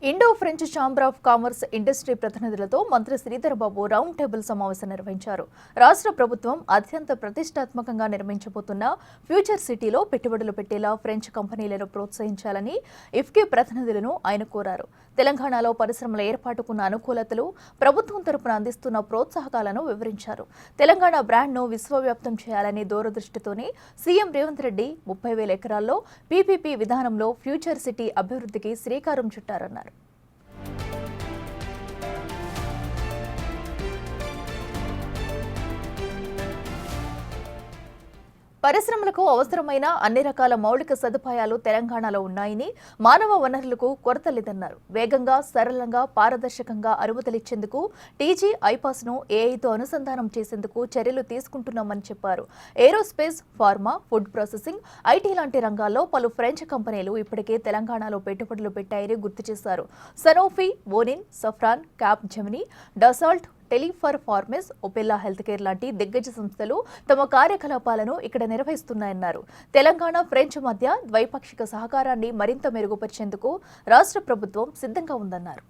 Indo French chamber of commerce industry ప్రతినిధులతో మంత్రి Sridhar Babu round table సమావేశం నిర్వహించారు. రాష్ట్ర ప్రభుత్వం అత్యంత ప్రతిష్టాత్మకంగా నిర్మించబోతున్న ఫ్యూచర్ సిటీలో పెట్టుబడులు పెట్టేలా ఫ్రెంచ్ కంపెనీలను ప్రోత్సహించాలని ఇఫ్కే ప్రతినిధులను ఆయన కోరారు. తెలంగాణలో పరిశ్రమల ఏర్పాటుకున్న అనుకూలతలు, ప్రభుత్వం తరపున అందిస్తున్న ప్రోత్సాహకాలను వివరించారు. తెలంగాణ బ్రాండ్ను విశ్వవ్యాప్తం చేయాలనే దూరదృష్టితోనే సీఎం రేవంత్ రెడ్డి 30,000 ఎకరాల్లో పీపీపీ విధానంలో ఫ్యూచర్ సిటీ అభివృద్ధికి శ్రీకారం చుట్టారన్నారు. పరిశ్రమలకు అవసరమైన అన్ని రకాల మౌలిక సదుపాయాలు తెలంగాణలో ఉన్నాయని, మానవ వనరులకు కొరత లేదన్నారు. వేగంగా, సరళంగా, పారదర్శకంగా అనుమతులిచ్చేందుకు టీజీ ఐపాస్ను ఏఐతో అనుసంధానం చేసేందుకు చర్యలు తీసుకుంటున్నామని చెప్పారు. Aerospace, pharma, food processing, IT లాంటి రంగాల్లో పలు ఫ్రెంచ్ కంపెనీలు ఇప్పటికే తెలంగాణలో పెట్టుబడులు పెట్టాయని గుర్తు చేశారు. సనోఫీ, ఓనిన్, సఫ్రాన్, క్యాప్ జెమినీ, డసాల్ట్, టెలిఫర్ ఫార్మెస్, ఒపెల్లా హెల్త్ కేర్ లాంటి దిగ్గజ సంస్థలు తమ కార్యకలాపాలను ఇక్కడ నిర్వహిస్తున్నాయన్నారు. తెలంగాణ, ఫ్రెంచ్ మధ్య ద్వైపాక్షిక సహకారాన్ని మరింత మెరుగుపరిచేందుకు రాష్ట్ర ప్రభుత్వం సిద్ధంగా ఉందన్నారు.